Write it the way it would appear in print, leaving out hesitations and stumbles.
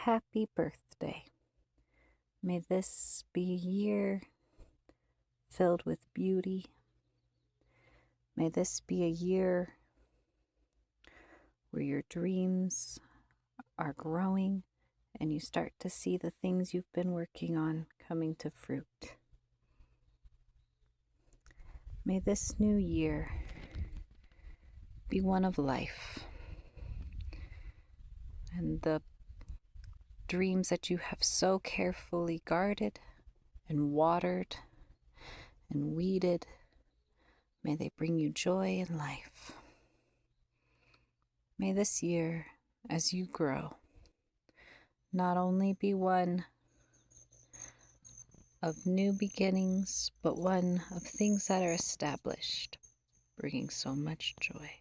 happy birthday. May this be a year filled with beauty. May this be a year where your dreams are growing and you start to see the things you've been working on coming to fruit. May this new year be one of life, and the dreams that you have so carefully guarded and watered and weeded, may they bring you joy in life. May this year, as you grow, not only be one of new beginnings, but one of things that are established, bringing so much joy.